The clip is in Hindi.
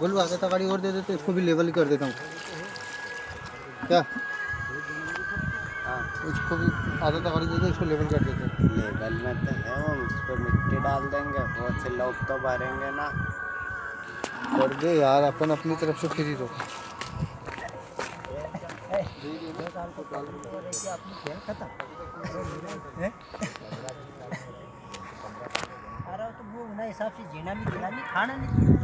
बोलो आधा तगाड़ी और दे देते, इसको भी लेवल कर देता हूँ क्या। हाँ इसको भी आधा तगाड़ी दे दे, इसको लेवल कर देते हैं। लेवल में तो है वो, उस पर मिट्टी डाल देंगे, बहुत से लोग तो भरेंगे ना। कर दे यार, अपन अपनी तरफ से फ्री दो। अरे तो वो ना हिसाब से जीना नहीं दिला नहीं खाना नहीं।